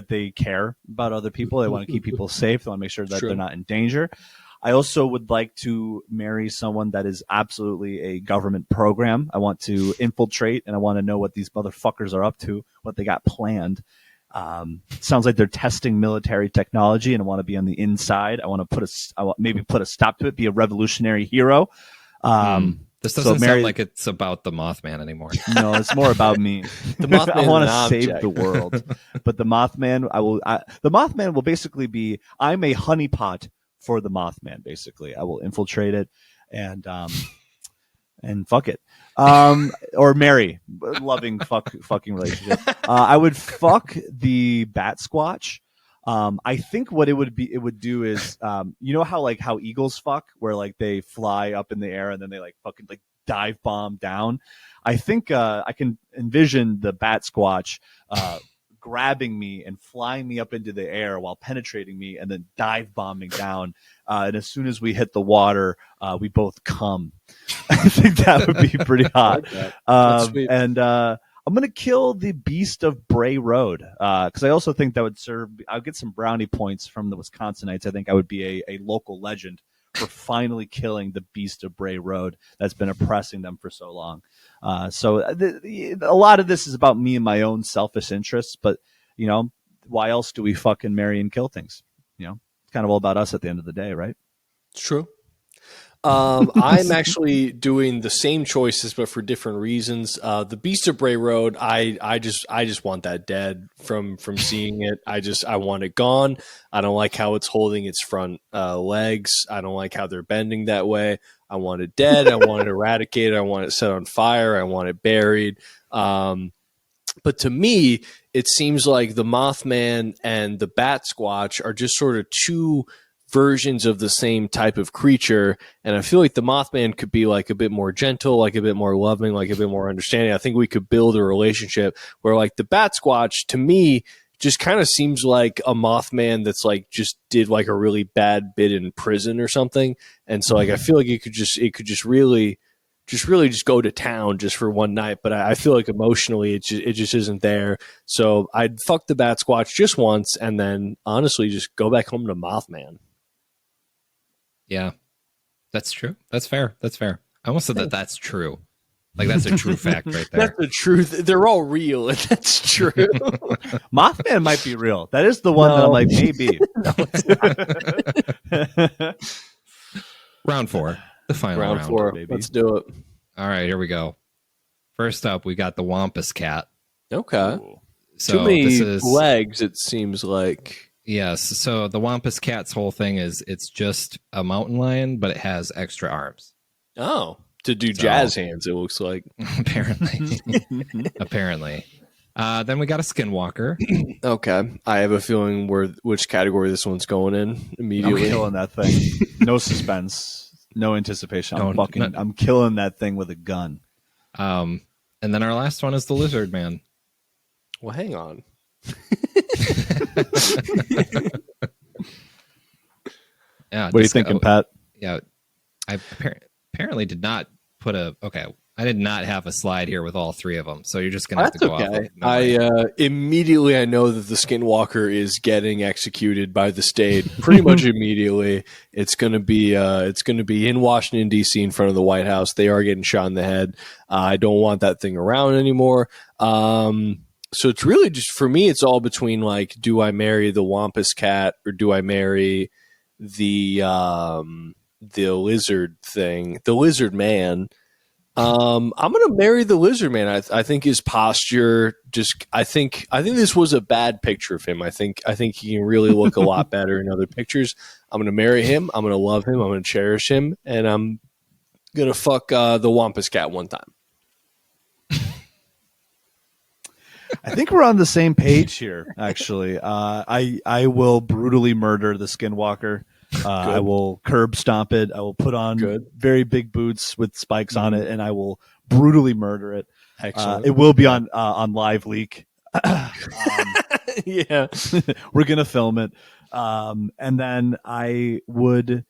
they care about other people. They want to keep people safe. They want to make sure that they're not in danger. I also would like to marry someone that is absolutely a government program. I want to infiltrate, and I want to know what these motherfuckers are up to, what they got planned. Sounds like they're testing military technology, and I want to be on the inside. I want to maybe put a stop to it, be a revolutionary hero. This doesn't sound like it's about the Mothman anymore. No, it's more about me. The Mothman I want to save the world, but the Mothman, the Mothman will basically be, I'm a honeypot for the Mothman. Basically, I will infiltrate it and fuck it, or marry, loving fucking relationship. I would fuck the Bat Squatch. I think what it would do is, you know how eagles fuck, where like they fly up in the air and then they like fucking like dive bomb down. I think I can envision the Bat Squatch grabbing me and flying me up into the air while penetrating me and then dive bombing down. And as soon as we hit the water, we both come. I think that would be pretty hot. And I'm going to kill the Beast of Bray Road because I also think that would serve. I'll get some brownie points from the Wisconsinites. I think I would be a local legend for finally killing the Beast of Bray Road that's been oppressing them for so long. So a lot of this is about me and my own selfish interests. But, you know, why else do we fucking marry and kill things? You know, it's kind of all about us at the end of the day, right? It's true. I'm actually doing the same choices, but for different reasons. The Beast of Bray Road, I just want that dead from seeing it. I want it gone. I don't like how it's holding its front legs. I don't like how they're bending that way. I want it dead. I want it eradicated. I want it set on fire. I want it buried. But to me, it seems like the Mothman and the Bat Squatch are just sort of two versions of the same type of creature, and I feel like the Mothman could be like a bit more gentle, like a bit more loving, like a bit more understanding. I think we could build a relationship where like the Bat Squatch to me just kind of seems like a Mothman that's like just did like a really bad bit in prison or something, and so like I feel like it could just really go to town just for one night, but I feel like emotionally it just isn't there. So I'd fuck the Bat Squatch just once and then honestly just go back home to Mothman. Yeah, that's true. That's fair. I almost said that that's true. Like that's a true fact right there. That's the truth. They're all real, and that's true. Mothman might be real. That is the one that I'm like, maybe. Round 4. The final round. Round 4. Baby. Let's do it. All right, here we go. First up, we got the Wampus cat. Okay. Ooh. So Too many this is legs, it seems like. yes. So the Wampus cat's whole thing is it's just a mountain lion, but it has extra arms. Oh, to do jazz hands, it looks like. Apparently. Apparently. Then we got a skinwalker. Okay. I have a feeling which category this one's going in I'm immediately. killing that thing. No suspense, no anticipation. I'm killing that thing with a gun. And then our last one is the lizard man. Well, hang on. What Yeah. are you thinking, Pat? Yeah. I apparently did not put I did not have a slide here with all 3 of them. So you're just going to have to go off of memory. Immediately I know that the skinwalker is getting executed by the state pretty much immediately. It's going to be in Washington D.C. in front of the White House. They are getting shot in the head. I don't want that thing around anymore. So it's really just, for me, it's all between like, do I marry the Wampus cat or do I marry the lizard thing, the lizard man? I'm gonna marry the lizard man. I think his posture I think this was a bad picture of him. I think he can really look a lot better in other pictures. I'm gonna marry him. I'm gonna love him. I'm gonna cherish him, and I'm gonna fuck the Wampus cat one time. I think we're on the same page here, actually. I will brutally murder the skinwalker. I will curb stomp it. I will put on very big boots with spikes on it, and I will brutally murder it. Excellent. It will be on live leak. Yeah, we're gonna film it, and then I would.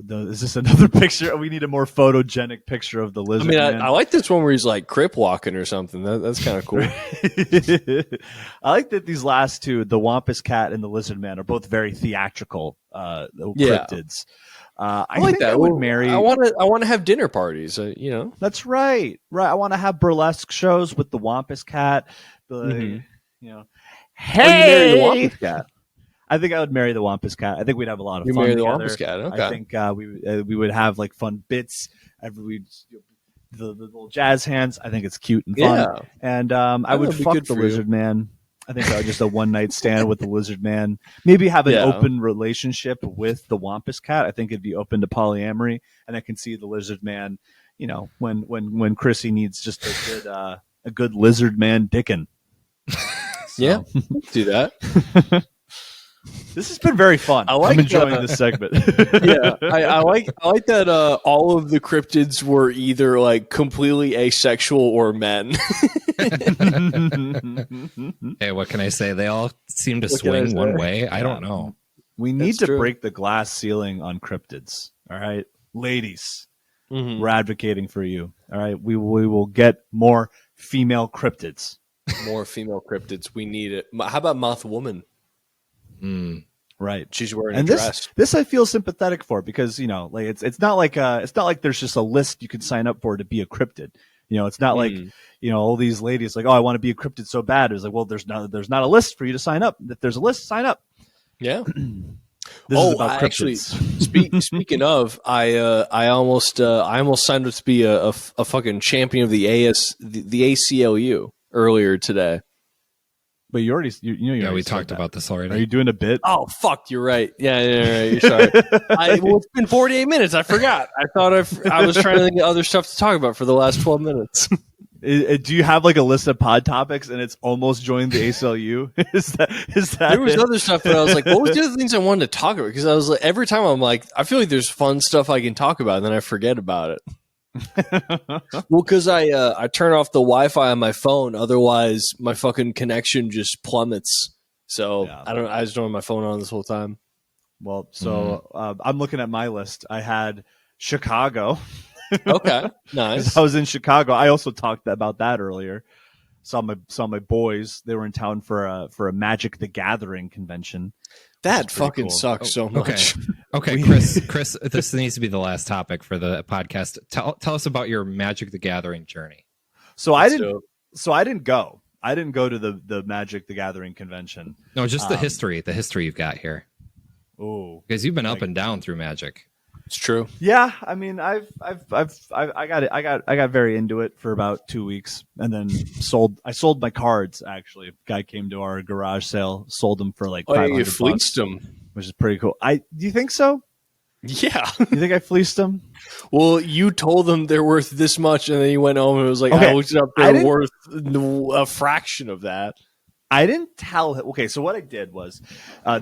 Is this another picture? We need a more photogenic picture of the lizard. I mean, I like this one where he's like crip walking or something. That's kind of cool. I like that these last 2, the Wampus cat and the lizard man, are both very theatrical cryptids. I like that. I would marry. I want to have dinner parties. That's right. Right. I want to have burlesque shows with the Wampus cat. Hey, marry the Wampus cat. I think I would marry the Wampus cat. I think we'd have a lot of fun marry together. The Wampus cat. Okay. I think we would have like fun bits. The little jazz hands. I think it's cute and fun. Yeah. And I would fuck the lizard man. I think I would just a one night stand with the lizard man. Maybe have an open relationship with the Wampus cat. I think it'd be open to polyamory, and I can see the lizard man. When Chrissy needs just a good lizard man dickin'. Yeah, do that. This has been very fun. I'm enjoying this segment. Yeah, I like that all of the cryptids were either like completely asexual or men. Hey, what can I say? They all seem to swing one way. I don't know. We need to break the glass ceiling on cryptids. All right, ladies, we're advocating for you. All right, we will get more female cryptids. More female cryptids. We need it. How about Moth Woman? Right, she's wearing a dress. This I feel sympathetic for because like it's not like there's just a list you can sign up for to be a cryptid. It's not like all these ladies like, oh, I want to be a cryptid so bad. It's like, well, there's not a list for you to sign up. If there's a list, sign up. Yeah. Actually, speaking of, I almost signed up to be a fucking champion of the ACLU earlier today. But you already, we talked about this already. Are you doing a bit? Oh, fuck, you're right. Yeah, you're sorry. It's been 48 minutes. I forgot. I thought I was trying to think of other stuff to talk about for the last 12 minutes. Do you have like a list of pod topics and it's almost joined the ACLU? Is that there was other stuff, but I was like, what was the other things I wanted to talk about? Because I was like, every time I'm like, I feel like there's fun stuff I can talk about, and then I forget about it. Well, because I turn off the Wi-Fi on my phone, otherwise my fucking connection just plummets. So I just don't have my phone on this whole time. Well, so I'm looking at my list. I had Chicago. Okay, nice. I was in Chicago. I also talked about that earlier. Saw my boys. They were in town for a Magic the Gathering convention. That fucking cool. sucks so much. Okay, Chris, this needs to be the last topic for the podcast. Tell us about your Magic the Gathering journey. So I didn't go. I didn't go to the Magic the Gathering convention. No, just the history you've got here. Oh, because you've been up and down through Magic. It's true. Yeah, I mean, I got very into it for about 2 weeks, and then I sold my cards. Actually, a guy came to our garage sale, sold them for like $500. You fleeced them, which is pretty cool. Do you think so? Yeah. You think I fleeced them? Well, you told them they're worth this much, and then you went home and it was like, I looked it up, they're worth a fraction of that. I didn't tell him. Okay, so what I did was,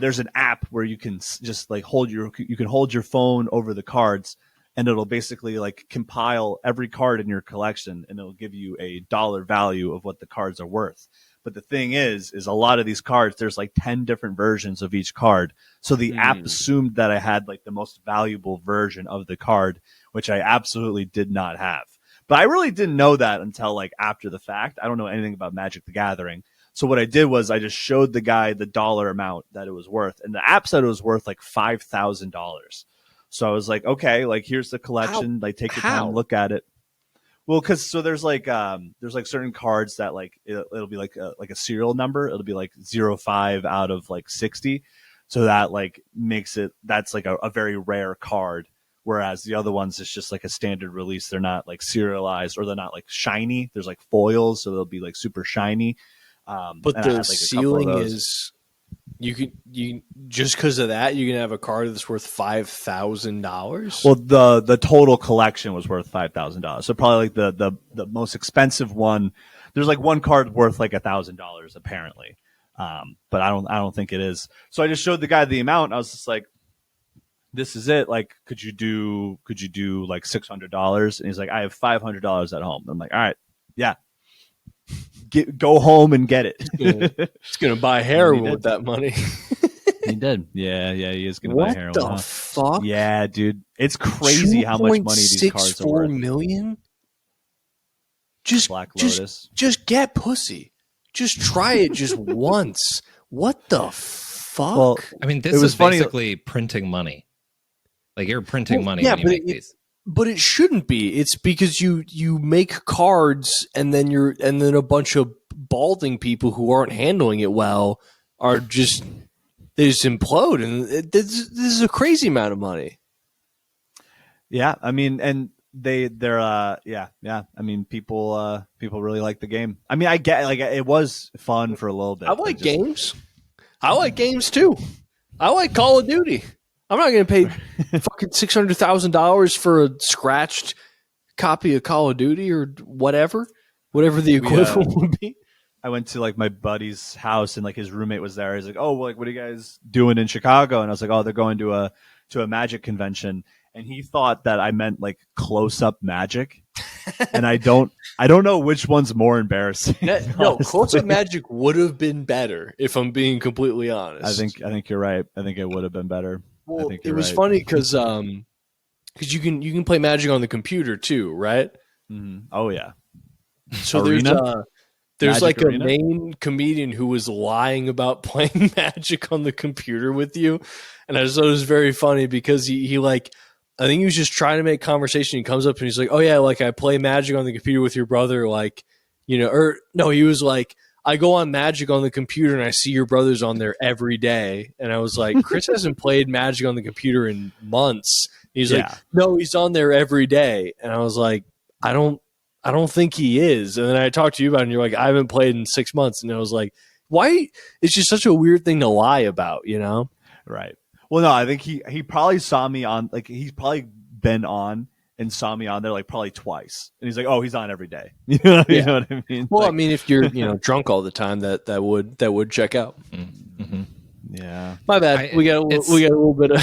there's an app where you can just like hold your phone over the cards, and it'll basically like compile every card in your collection, and it'll give you a dollar value of what the cards are worth. But the thing is a lot of these cards, there's like 10 different versions of each card. So the app assumed that I had like the most valuable version of the card, which I absolutely did not have. But I really didn't know that until like after the fact. I don't know anything about Magic the Gathering. So what I did was I just showed the guy the dollar amount that it was worth. And the app said it was worth like $5,000. So I was like, okay, like here's the collection. Like take your time, look at it. Well, because there's like certain cards that like it'll be like a serial number. It'll be like 05 out of like 60. So that like makes it, that's like a very rare card. Whereas the other ones, it's just like a standard release. They're not like serialized, or they're not like shiny. There's like foils, so they'll be like super shiny. But the ceiling is, you just because of that, you can have a card that's worth $5,000. Well, the total collection was worth $5,000. So probably like the most expensive one. There's like one card worth like $1,000 apparently, but I don't think it is. So I just showed the guy the amount. And I was just like, this is it. Like, could you do like $600? And he's like, I have $500 at home. I'm like, all right, yeah. Go home and get it. It's gonna buy heroin with that money. He did. Yeah, he is gonna buy heroin. What the fuck? Yeah, dude, it's crazy how much money these cards are worth. $2.64 million. Just Black Lotus. Just get pussy. Just try it just once. What the fuck? Well, I mean, this is basically printing money. Like you're printing money when you make these. But it shouldn't be. It's because you make cards, and then a bunch of balding people who aren't handling it well they just implode, and this is a crazy amount of money. Yeah, I mean, and they're I mean, people really like the game. I mean, I get like it was fun for a little bit. I like games. I like games too. I like Call of Duty. I'm not going to pay fucking $600,000 for a scratched copy of Call of Duty or whatever the equivalent would be. I went to like my buddy's house, and like his roommate was there. He's like, "Oh, like what are you guys doing in Chicago?" And I was like, "Oh, they're going to a Magic convention." And he thought that I meant like close up Magic, and I don't know which one's more embarrassing. No, close up Magic would have been better if I'm being completely honest. I think you're right. I think it would have been better. Well, it was funny because you can play Magic on the computer too, right? Mm-hmm. Oh yeah. So there's like a main comedian who was lying about playing Magic on the computer with you, and I just thought it was very funny because he like, I think he was just trying to make conversation. He comes up and he's like, "Oh yeah, like I play Magic on the computer with your brother, like, you know," or no, he was like, "I go on Magic on the computer and I see your brother's on there every day." And I was like, Chris hasn't played Magic on the computer in months. He's like, "No, he's on there every day." And I was like, I don't think he is. And then I talked to you about it, and you're like, "I haven't played in 6 months." And I was like, why? It's just such a weird thing to lie about, you know? Right. Well, no, I think he probably saw me on, like, he's probably been on and saw me on there like probably twice, and he's like, "Oh, he's on every day." You know what I mean? Well, I mean, if you're drunk all the time, that would check out. Mm-hmm. Yeah, my bad. We got a little bit of.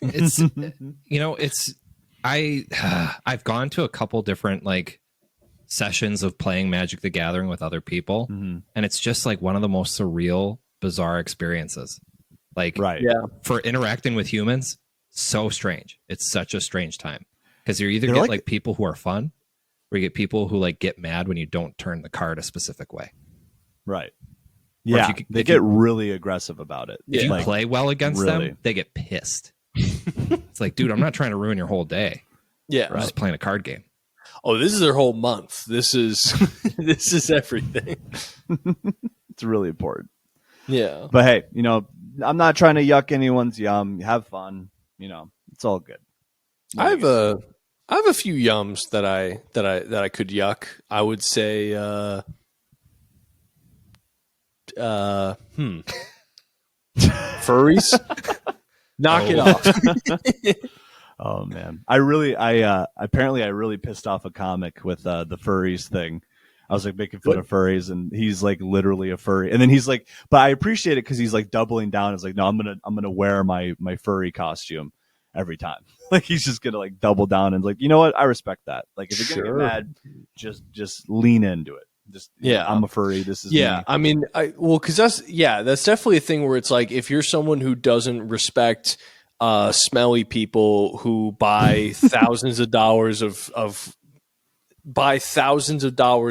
It's I've gone to a couple different like sessions of playing Magic the Gathering with other people, and it's just like one of the most surreal, bizarre experiences. Like, for interacting with humans, so strange. It's such a strange time. Because you either get like people who are fun, or you get people who like get mad when you don't turn the card a specific way. Right. Yeah, they get really aggressive about it. If you play well against them, they get pissed. It's like, dude, I'm not trying to ruin your whole day. Yeah, I'm just playing a card game. Oh, this is their whole month. This is this is everything. It's really important. Yeah, but hey, I'm not trying to yuck anyone's yum. Have fun. It's all good. I have a few yums that I could yuck. I would say, furries. Knock it off. Oh man, I really pissed off a comic with the furries thing. I was like making fun of furries, and he's like literally a furry, and then he's like, but I appreciate it because he's like doubling down. It's like, no, I'm gonna wear my furry costume every time. Like he's just gonna like double down and like, you know what? I respect that. Like if you're gonna get mad, just lean into it. Just I'm a furry. This is me. I mean, because that's definitely a thing where it's like if you're someone who doesn't respect smelly people who buy thousands of dollars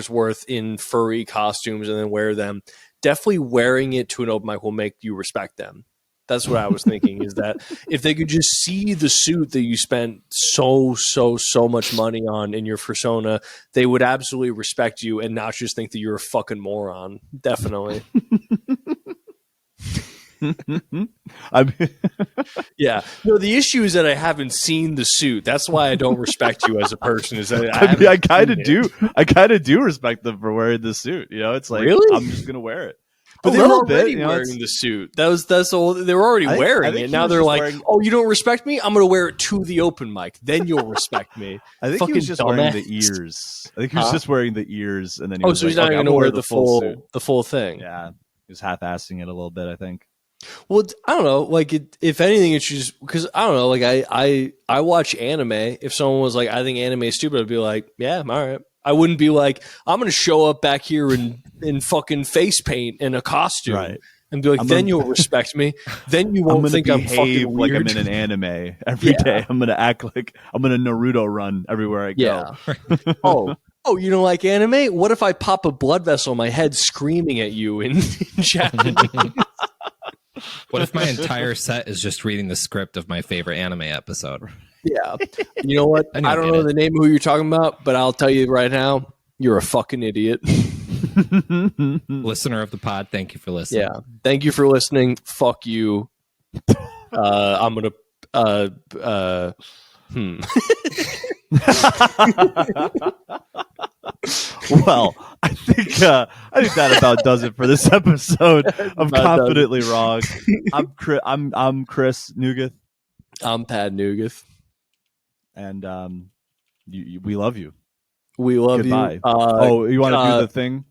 worth in furry costumes and then wear them, definitely wearing it to an open mic will make you respect them. That's what I was thinking, is that if they could just see the suit that you spent so much money on in your persona, they would absolutely respect you and not just think that you're a fucking moron. Definitely. Yeah. No, the issue is that I haven't seen the suit. That's why I don't respect you as a person. Is that I kind of do. I kind of do respect them for wearing the suit. It's like, really? I'm just gonna wear it. But they were already wearing the suit. That's all. They were already wearing it. Now they're like, "Oh, you don't respect me? I'm going to wear it to the open mic. Then you'll respect me." I think he was just wearing the ears. I think he was just wearing the ears, and then he was so he's not going to wear the full thing. Yeah, he was half-assing it a little bit, I think. Well, I don't know. Like, if anything, it's just because I don't know. Like, I watch anime. If someone was like, "I think anime is stupid," I'd be like, "Yeah, all right." I wouldn't be like, I'm going to show up back here in fucking face paint and a costume and be like, then you'll respect me. Then you won't think I'm fucking weird. Like I'm in an anime every day. I'm going to act like I'm going to Naruto run everywhere I go. Oh, you don't like anime? What if I pop a blood vessel in my head screaming at you in Japanese? What if my entire set is just reading the script of my favorite anime episode? Yeah. You know what? I don't know the name of who you're talking about, but I'll tell you right now, you're a fucking idiot. Listener of the pod, thank you for listening. Yeah. Thank you for listening. Fuck you. I'm going to Well, I think that about does it for this episode of Confidently Wrong. I'm Chris Nugath. I'm Pat Nugath. And we love you. We love Goodbye. You. You want to do the thing?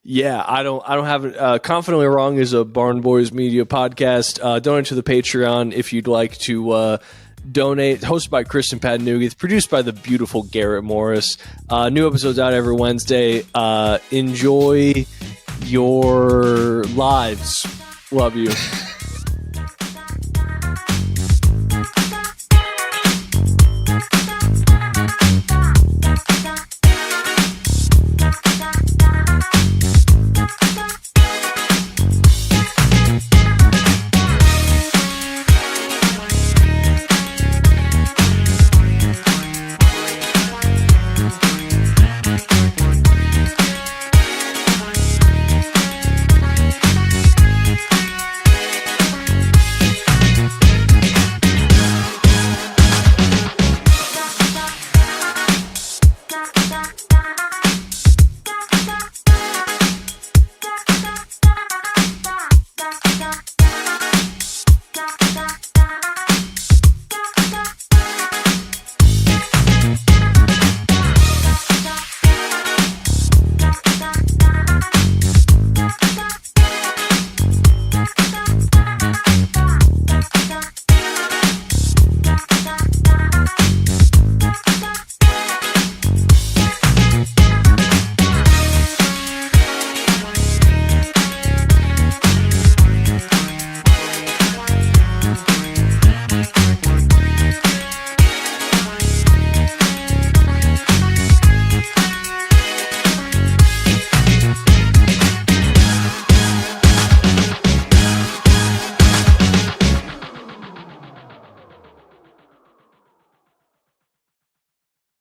Yeah, I don't have it. Confidently Wrong is a Barn Boys Media podcast. Donate to the Patreon if you'd like to donate. Hosted by Chris and Pat Nugath. Produced by the beautiful Garrett Morris. New episodes out every Wednesday. Enjoy your lives. Love you.